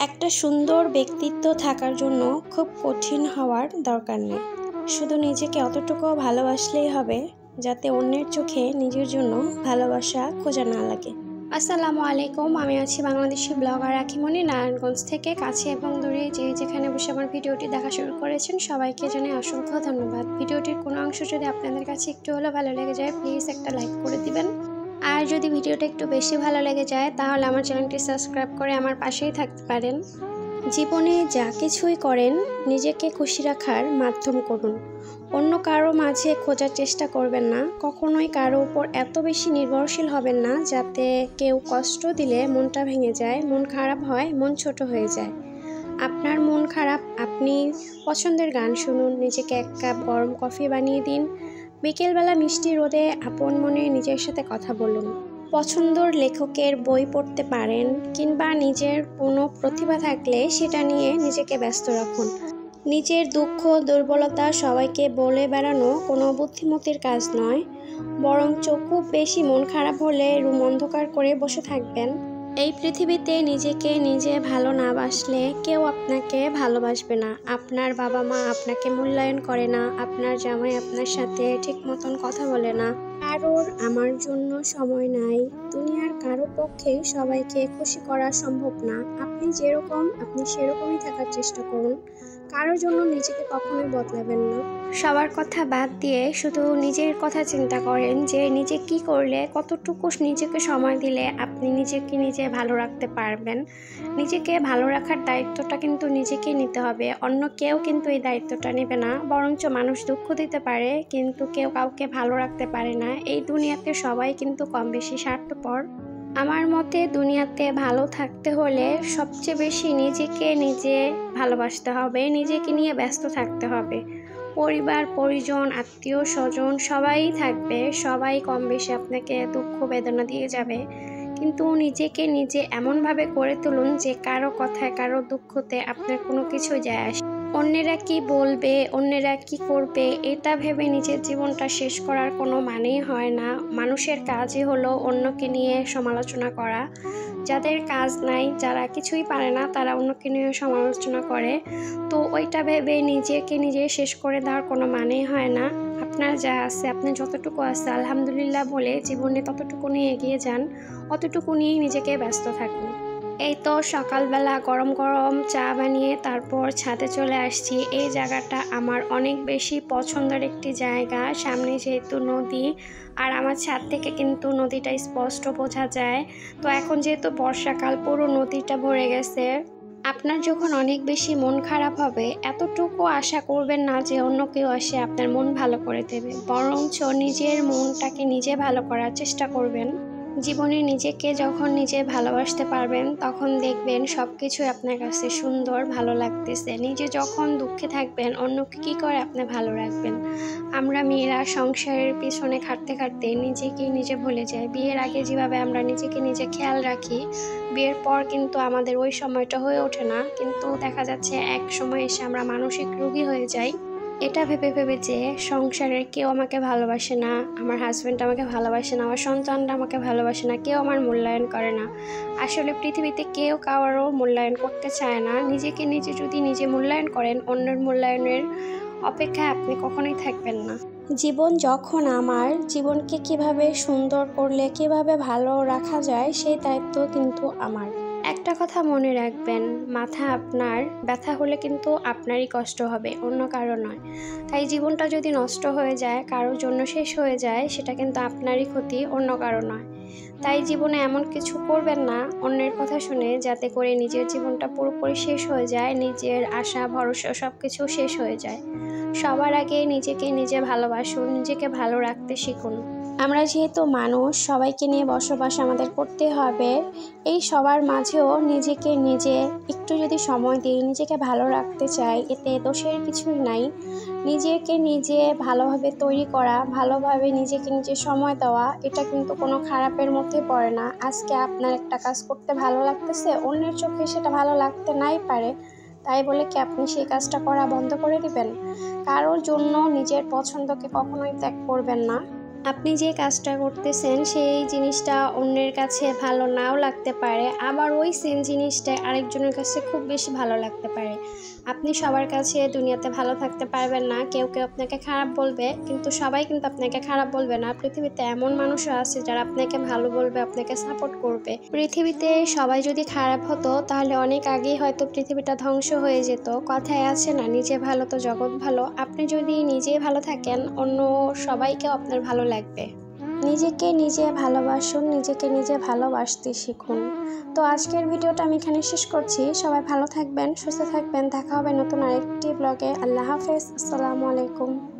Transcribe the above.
একটা সুন্দর ব্যক্তিত্ব থাকার জন্য খুব কঠিন হওয়ার দরকার নেই। শুধু নিজেকে অতটুকু ভালোবাসলেই হবে যাতে অন্যের চোখে নিজের জন্য ভালোবাসা খোঁজা না লাগে। আসসালামু আলাইকুম, আমি আছি বাংলাদেশি ব্লগার আখিমনি নারায়ণগঞ্জ থেকে। কাছে এবং দূরে যে যেখানে বসে আমার ভিডিওটি দেখা শুরু করেছেন সবাইকে জানাই অসংখ্য ধন্যবাদ। ভিডিওটির কোনো অংশ যদি আপনাদের কাছে একটু হলেও ভালো লেগে যায় প্লিজ একটা লাইক করে দিবেন। আর যদি ভিডিওটা একটু বেশি ভালো লেগে যায় তাহলে আমার চ্যানেলটি সাবস্ক্রাইব করে আমার পাশেই থাকতে পারেন। জীবনে যা কিছুই করেন নিজেকে খুশি রাখার মাধ্যম করুন। অন্য কারো মাঝে খোঁজার চেষ্টা করবেন না। কখনোই কারো উপর এত বেশি নির্ভরশীল হবেন না যাতে কেউ কষ্ট দিলে মনটা ভেঙে যায়, মন খারাপ হয়, মন ছোট হয়ে যায়। আপনার মন খারাপ, আপনি পছন্দের গান শুনুন, নিজেকে এক কাপ গরম কফি বানিয়ে দিন, বিকেলবেলা মিষ্টি রোদে আপন মনে নিজের সাথে কথা বলুন। পছন্দের লেখকের বই পড়তে পারেন, কিংবা নিজের কোনো প্রতিভা থাকলে সেটা নিয়ে নিজেকে ব্যস্ত রাখুন। নিজের দুঃখ দুর্বলতা সবাইকে বলে বেড়ানো কোনো বুদ্ধিমতির কাজ নয়, বরঞ্চ খুব বেশি মন খারাপ হলে রুম অন্ধকার করে বসে থাকবেন। এই পৃথিবীতে নিজেকে নিজে ভালো না বাসলে কেউ আপনাকে ভালোবাসবে না। আপনার বাবা মা আপনাকে মূল্যায়ন করে না, আপনার জামাই আপনার সাথে ঠিক মতন কথা বলে না। কারোর আমার জন্য সময় নাই। দুনিয়ার কারো পক্ষেই সবাইকে খুশি করা সম্ভব না। আপনি যেরকম আপনি সেরকমই থাকার চেষ্টা করুন। কারোর জন্য নিজেকে কখনোই বদলাবেন না। সবার কথা বাদ দিয়ে শুধু নিজের কথা চিন্তা করেন যে নিজে কি করলে, কতটুকু নিজেকে সময় দিলে আপনি নিজেকে নিজে ভালো রাখতে পারবেন। নিজেকে ভালো রাখার দায়িত্বটা কিন্তু নিজেকেই নিতে হবে। অন্য কেউ কিন্তু এই দায়িত্বটা নেবে না। বরঞ্চ মানুষ দুঃখ দিতে পারে কিন্তু কেউ কাউকে ভালো রাখতে পারে না। এই দুনিয়াতে সবাই কিন্তু কম বেশি স্বার্থপর। আমার মতে দুনিয়াতে ভালো থাকতে হলে সবচেয়ে বেশি নিজেকে নিজে ভালোবাসতে হবে, নিজেকে নিয়ে ব্যস্ত থাকতে হবে। পরিবার পরিজন আত্মীয় স্বজন সবাই থাকবে, সবাই কম বেশি আপনাকে দুঃখ বেদনা দিয়ে যাবে, কিন্তু নিজেকে নিজে এমনভাবে গড়ে তুলুন যে কারো কথায় কারো দুঃখতে আপনার কোনো কিছু যায় আসে। অন্যেরা কি বলবে, অন্যেরা কি করবে এটা ভেবে নিজের জীবনটা শেষ করার কোনো মানেই হয় না। মানুষের কাজই হলো অন্যকে নিয়ে সমালোচনা করা। যাদের কাজ নাই, যারা কিছুই পারে না, তারা অন্যকে নিয়ে সমালোচনা করে। তো ওইটা ভেবে নিজেকে নিজে শেষ করে দেওয়ার কোনো মানেই হয় না। আপনার যা আছে, আপনি যতটুকু আছে আলহামদুলিল্লাহ বলে জীবনে ততটুকু নিয়ে এগিয়ে যান, অতটুকু নিয়েই নিজেকে ব্যস্ত থাকুন। এই তো সকালবেলা গরম গরম চা বানিয়ে তারপর ছাদে চলে আসছি। এই জায়গাটা আমার অনেক বেশি পছন্দের একটি জায়গা। সামনে যেহেতু নদী, আর আমার ছাদ থেকে কিন্তু নদীটা স্পষ্ট বোঝা যায়। তো এখন যেহেতু বর্ষাকাল, পুরো নদীটা ভরে গেছে। আপনার যখন অনেক বেশি মন খারাপ হবে এতটুকু আশা করবেন না যে অন্য কেউ এসে আপনার মন ভালো করে দেবে, বরঞ্চ নিজের মনটাকে নিজে ভালো করার চেষ্টা করবেন। জীবনে নিজেকে যখন নিজে ভালোবাসতে পারবেন তখন দেখবেন সব কিছুই আপনার কাছে সুন্দর, ভালো লাগতেছে। নিজে যখন দুঃখে থাকবেন অন্যকে কী করে আপনি ভালো রাখবেন। আমরা মেয়েরা সংসারের পিছনে খাটতে খাটতে নিজেকেই নিজে ভুলে যাই। বিয়ের আগে যেভাবে আমরা নিজেকে নিজে খেয়াল রাখি, বিয়ের পর কিন্তু আমাদের ওই সময়টা হয়ে ওঠে না। কিন্তু দেখা যাচ্ছে এক সময় এসে আমরা মানসিক রোগী হয়ে যাই, এটা ভেবে ভেবে যে সংসারের কেউ আমাকে ভালোবাসে না, আমার হাজব্যান্ড আমাকে ভালোবাসে না, আমার সন্তানরা আমাকে ভালোবাসে না, কেউ আমার মূল্যায়ন করে না। আসলে পৃথিবীতে কেউ কারোর মূল্যায়ন করতে চায় না। নিজেকে নিজে যদি নিজে মূল্যায়ন করেন, অন্যের মূল্যায়নের অপেক্ষায় আপনি কখনোই থাকবেন না। জীবন যখন আমার, জীবনকে কিভাবে সুন্দর করলে কিভাবে ভালো রাখা যায় সেই দায়িত্ব কিন্তু আমার। একটা কথা মনে রাখবেন, মাথা আপনার ব্যথা হলে কিন্তু আপনারই কষ্ট হবে, অন্য কারো নয়। তাই জীবনটা যদি নষ্ট হয়ে যায়, কারোর জন্য শেষ হয়ে যায়, সেটা কিন্তু আপনারই ক্ষতি, অন্য কারো নয়। তাই জীবনে এমন কিছু করবেন না অন্যের কথা শুনে যাতে করে নিজের জীবনটা পুরোপুরি শেষ হয়ে যায়, নিজের আশা ভরসা সব কিছু শেষ হয়ে যায়। সবার আগে নিজেকে নিজে ভালোবাসুন, নিজেকে ভালো রাখতে শিখুন। আমরা যেহেতু মানুষ, সবাইকে নিয়ে বসবাস আমাদের করতে হবে। এই সবার মাঝেও নিজেকে নিজে একটু যদি সময় দিই, নিজেকে ভালো রাখতে চাই, এতে দোষের কিছুই নাই। নিজেকে নিজে ভালোভাবে তৈরি করা, ভালোভাবে নিজেকে নিজে সময় দেওয়া, এটা কিন্তু কোনো খারাপের মধ্যে পড়ে না। আজকে আপনার একটা কাজ করতে ভালো লাগতেছে, অন্যের চোখে সেটা ভালো লাগতে নাই পারে, তাই বলে কি আপনি সেই কাজটা করা বন্ধ করে দিবেন? কারোর জন্য নিজের পছন্দকে কখনোই ত্যাগ করবেন না। আপনি যে কাজটা করতেছেন সেই জিনিসটা অন্যের কাছে ভালো নাও লাগতে পারে, আবার ওই সেম জিনিসটা আরেকজনের কাছে খুব বেশি ভালো লাগতে পারে। আপনি সবার কাছে দুনিয়াতে ভালো থাকতে পারবেন না, কেউ কেউ আপনাকে খারাপ বলবে, কিন্তু সবাই কিন্তু আপনাকে খারাপ বলবে না। পৃথিবীতে এমন মানুষও আছে যারা আপনাকে ভালো বলবে, আপনাকে সাপোর্ট করবে। পৃথিবীতে সবাই যদি খারাপ হতো তাহলে অনেক আগেই হয়তো পৃথিবীটা ধ্বংস হয়ে যেত। কথায় আছে না, নিজে ভালো তো জগৎ ভালো। আপনি যদি নিজে ভালো থাকেন, অন্য সবাইকেও আপনার ভালো লাগবে। নিজেকে নিজে ভালোবাসুন, নিজেকে নিজে ভালোবাসতে শিখুন। তো আজকের ভিডিওটা আমি এখানে শেষ করছি। সবাই ভালো থাকবেন, সুস্থ থাকবেন। দেখা হবে নতুন আরেকটি ব্লগে। আল্লাহ হাফেজ, আসসালামু আলাইকুম।